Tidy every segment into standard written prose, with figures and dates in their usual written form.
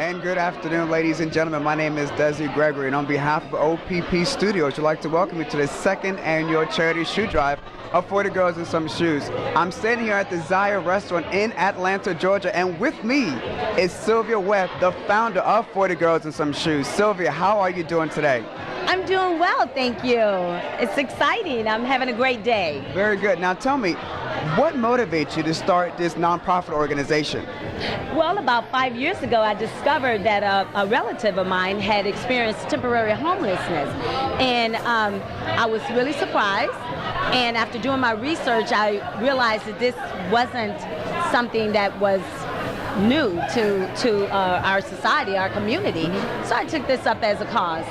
And good afternoon, ladies and gentlemen. My name is Desi Gregory, and on behalf of OPP Studios, I'd like to welcome you to the second annual charity shoe drive of 40 Girls and Some Shoes. I'm standing here at the Zaya restaurant in Atlanta, Georgia, and with me is Sylvia Webb, the founder of 40 Girls and Some Shoes. Sylvia, how are you doing today? I'm doing well, thank you. It's exciting. I'm having a great day. Very good. Now tell me, what motivates you to start this nonprofit organization? Well, about 5 years ago, I discovered that a relative of mine had experienced temporary homelessness. And I was really surprised. And after doing my research, I realized that this wasn't something that was new to our society, our community. So I took this up as a cause.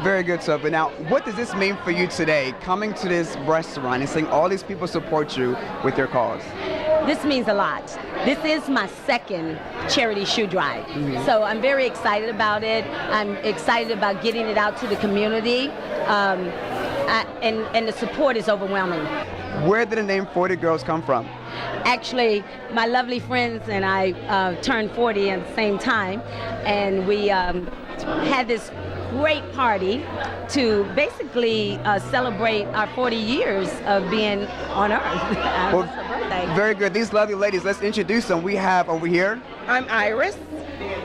Very good, Sylvia. Now, what does this mean for you today, coming to this restaurant and seeing all these people support you with your cause? This means a lot. This is my second charity shoe drive. So I'm very excited about it. I'm excited about getting it out to the community. And the support is overwhelming. Where did the name 40 Girls come from? Actually, my lovely friends and I turned 40 at the same time, and we had this great party to basically celebrate our 40 years of being on Earth. Well, very good. These lovely ladies, let's introduce them. We have over here. I'm Iris.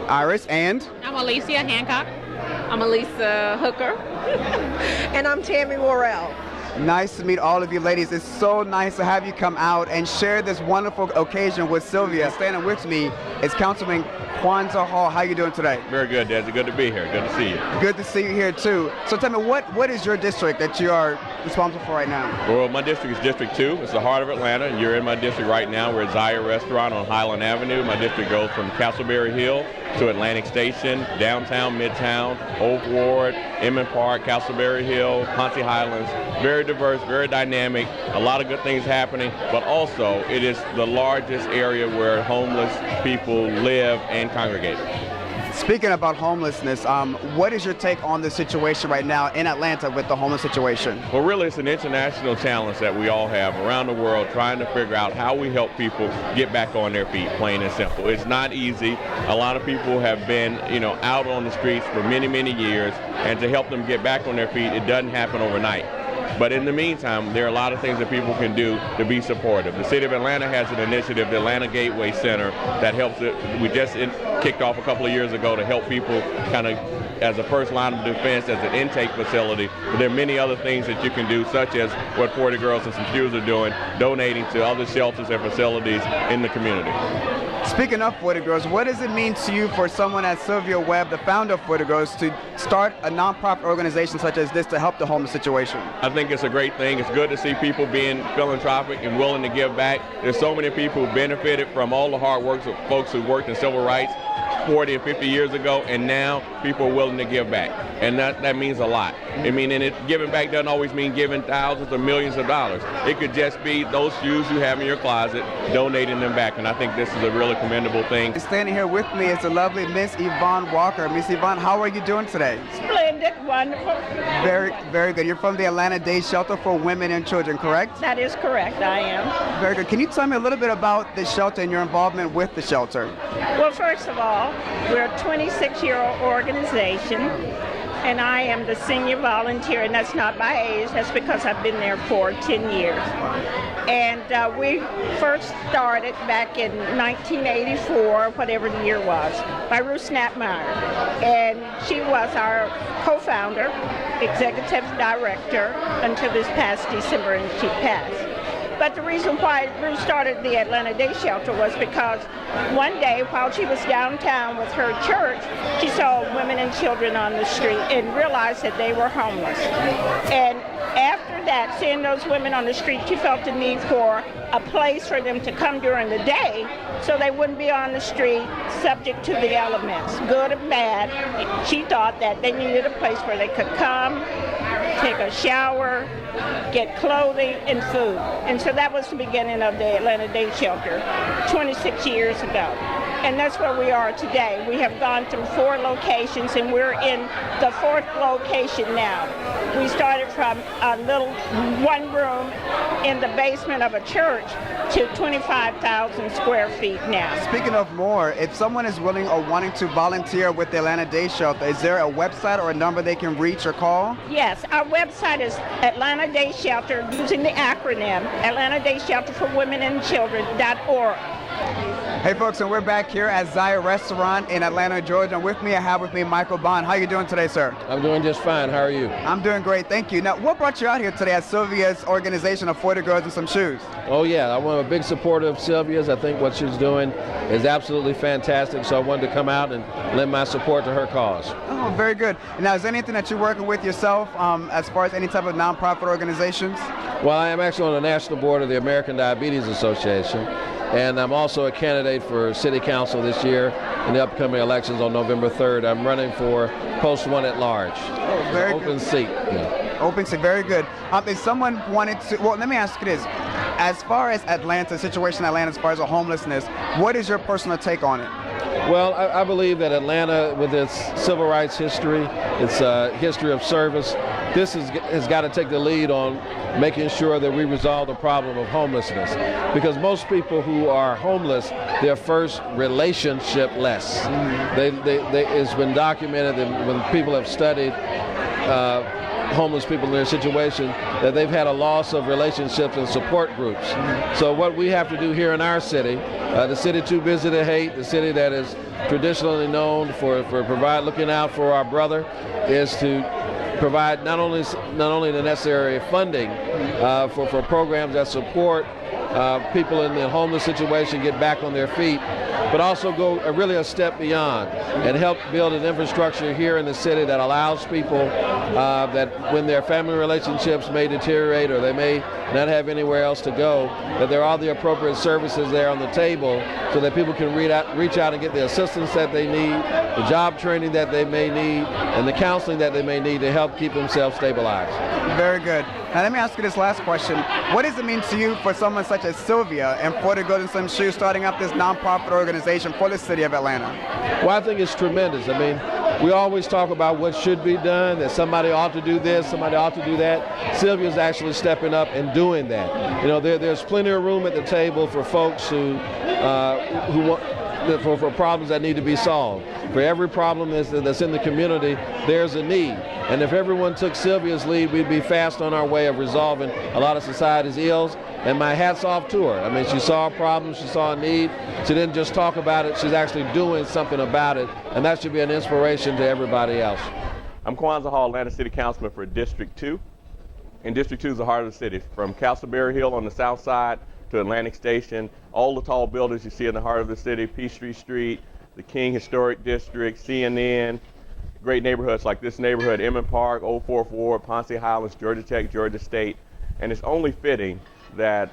Iris, and? I'm Alicia Hancock. I'm Elisa Hooker. And I'm Tammy Worrell. Nice to meet all of you ladies. It's so nice to have you come out and share this wonderful occasion with Sylvia. Standing with me is Councilman Kwanzaa Hall. How are you doing today? Very good, Desi. Good to be here. Good to see you. Good to see you here too. So tell me, what is your district that you are responsible for right now? Well, my district is District 2. It's the heart of Atlanta, and you're in my district right now. We're at Zaya Restaurant on Highland Avenue. My district goes from Castleberry Hill to Atlantic Station, downtown, midtown, Oak Ward, Emmett Park, Castleberry Hill, Ponce Highlands. Very diverse, very dynamic, a lot of good things happening, but also it is the largest area where homeless people live and congregate. Speaking about homelessness, what is your take on the situation right now in Atlanta with the homeless situation? Well, really, it's an international challenge that we all have around the world, trying to figure out how we help people get back on their feet, plain and simple. It's not easy. A lot of people have been, out on the streets for many, many years, and to help them get back on their feet, it doesn't happen overnight. But in the meantime, there are a lot of things that people can do to be supportive. The City of Atlanta has an initiative, the Atlanta Gateway Center, that helps it. We just kicked off a couple of years ago to help people kind of as a first line of defense, as an intake facility. But there are many other things that you can do, such as what 40 Girls and Some Shoes are doing, donating to other shelters and facilities in the community. Speaking of 40 Girls, what does it mean to you for someone as Sylvia Webb, the founder of 40 Girls, to start a nonprofit organization such as this to help the homeless situation? I think it's a great thing. It's good to see people being philanthropic and willing to give back. There's so many people who benefited from all the hard work of folks who worked in civil rights 40 and 50 years ago, and now people are willing to give back. And that means a lot. I mean, giving back doesn't always mean giving thousands or millions of dollars. It could just be those shoes you have in your closet, donating them back. And I think this is a really commendable thing. Standing here with me is the lovely Miss Yvonne Walker. Miss Yvonne, how are you doing today? Splendid, wonderful. Very, very good. You're from the Atlanta Day Shelter for Women and Children, correct? That is correct, I am. Very good. Can you tell me a little bit about the shelter and your involvement with the shelter? Well, first of all, we're a 26-year-old organization, and I am the senior volunteer, and that's not by age, that's because I've been there for 10 years. And we first started back in 1984, whatever the year was, by Ruth Snapmeyer. And she was our co-founder, executive director, until this past December, and she passed. But the reason why Ruth started the Atlanta Day Shelter was because one day while she was downtown with her church, she saw women and children on the street and realized that they were homeless. And after that, seeing those women on the street, she felt the need for a place for them to come during the day so they wouldn't be on the street subject to the elements, good or bad. She thought that they needed a place where they could come, take a shower, get clothing and food. And so that was the beginning of the Atlanta Day Shelter 26 years ago. And that's where we are today. We have gone through 4 locations, and we're in the 4th location now. We started from a little 1 room in the basement of a church to 25,000 square feet now. Speaking of more, if someone is willing or wanting to volunteer with the Atlanta Day Shelter, is there a website or a number they can reach or call? Yes, our website is Atlanta Day Shelter, using the acronym, Atlanta Day Shelter for Women and Children.org. Hey folks, and we're back here at Zaya Restaurant in Atlanta, Georgia. And with me, I have with me Michael Bond. How are you doing today, sir? I'm doing just fine. How are you? I'm doing great, thank you. Now, what brought you out here today at Sylvia's organization of 40 Girls and Some Shoes? Oh yeah, I'm a big supporter of Sylvia's. I think what she's doing is absolutely fantastic, so I wanted to come out and lend my support to her cause. Oh, very good. Now, is there anything that you're working with yourself as far as any type of nonprofit organizations? Well, I am actually on the national board of the American Diabetes Association, and I'm also a candidate for city council this year in the upcoming elections on November 3rd. I'm running for post 1 at large. Oh, very good. Open seat. Yeah. Open seat, very good. If someone wanted to, well, let me ask you this. As far as Atlanta, situation in Atlanta, as far as the homelessness, what is your personal take on it? Well, I believe that Atlanta, with its civil rights history, its history of service, this has got to take the lead on making sure that we resolve the problem of homelessness. Because most people who are homeless, they're first relationship-less. It's been documented that when people have studied homeless people in their situation, that they've had a loss of relationships and support groups. So what we have to do here in our city, the city too busy to hate, the city that is traditionally known for looking out for our brother, is to provide not only the necessary funding for programs that support people in the homeless situation get back on their feet, but also go really a step beyond and help build an infrastructure here in the city that allows people that when their family relationships may deteriorate or they may not have anywhere else to go, that there are the appropriate services there on the table so that people can reach out and get the assistance that they need, the job training that they may need, and the counseling that they may need to help keep themselves stabilized. Very good. Now let me ask you this last question. What does it mean to you for someone such as Sylvia and 40 Girls and Some Shoes starting up this nonprofit organization for the city of Atlanta? Well, I think it's tremendous. I mean, we always talk about what should be done, that somebody ought to do this, somebody ought to do that. Sylvia's actually stepping up and doing that. You know, there's plenty of room at the table for folks who want for problems that need to be solved. For every problem that's in the community, there's a need. And if everyone took Sylvia's lead, we'd be fast on our way of resolving a lot of society's ills. And my hat's off to her. I mean, she saw a problem, she saw a need. She didn't just talk about it, she's actually doing something about it. And that should be an inspiration to everybody else. I'm Kwanzaa Hall, Atlanta City Councilman for District 2. And District 2 is the heart of the city. From Castleberry Hill on the south side to Atlantic Station, all the tall buildings you see in the heart of the city, Peachtree Street, the King Historic District, CNN, great neighborhoods like this neighborhood, Emmett Park, Old Fourth Ward, Ponce Highlands, Georgia Tech, Georgia State. And it's only fitting that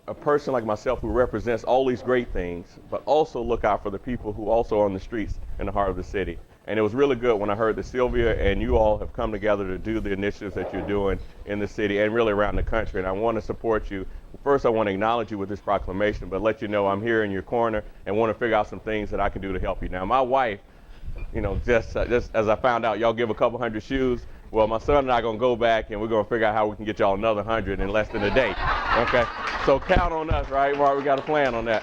a person like myself who represents all these great things, but also look out for the people who also are on the streets in the heart of the city. And it was really good when I heard that Sylvia and you all have come together to do the initiatives that you're doing in the city and really around the country. And I want to support you. First, I want to acknowledge you with this proclamation, but let you know I'm here in your corner and want to figure out some things that I can do to help you. Now, my wife, you know, just as I found out, y'all give a couple hundred shoes. Well, my son and I are going to go back and we're going to figure out how we can get y'all another 100 in less than a day. Okay? So count on us, right? Mark, we got a plan on that.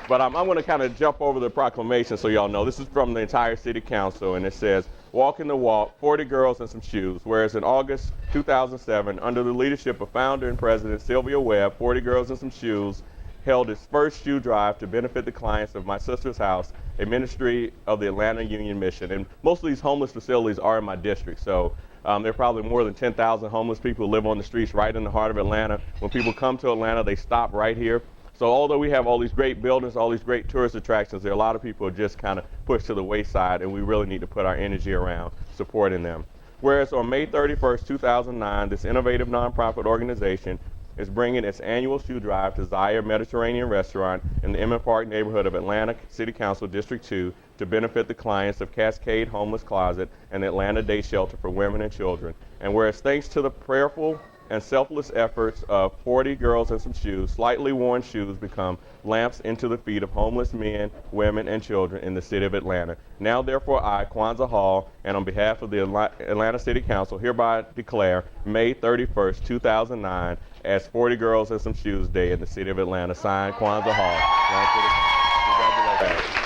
But I'm going to kind of jump over the proclamation so y'all know. This is from the entire city council, and it says, walking the walk, 40 girls and some shoes. Whereas in August 2007, under the leadership of founder and president Sylvia Webb, 40 Girls and Some Shoes held its first shoe drive to benefit the clients of My Sister's House, a ministry of the Atlanta Union Mission. And most of these homeless facilities are in my district. So there are probably more than 10,000 homeless people who live on the streets right in the heart of Atlanta. When people come to Atlanta, they stop right here. So although we have all these great buildings, all these great tourist attractions, there are a lot of people who are just kind of pushed to the wayside, and we really need to put our energy around supporting them. Whereas on May 31st, 2009, this innovative nonprofit organization is bringing its annual shoe drive to Zaya Mediterranean Restaurant in the Emmett Park neighborhood of Atlanta City Council District 2 to benefit the clients of Cascade Homeless Closet and the Atlanta Day Shelter for Women and Children. And whereas thanks to the prayerful and selfless efforts of 40 girls and some shoes, slightly worn shoes become lamps into the feet of homeless men, women, and children in the city of Atlanta. Now, therefore, I, Kwanzaa Hall, and on behalf of the Atlanta City Council, hereby declare May 31st, 2009 as 40 Girls and Some Shoes Day in the city of Atlanta. Signed, Kwanzaa Hall. Congratulations.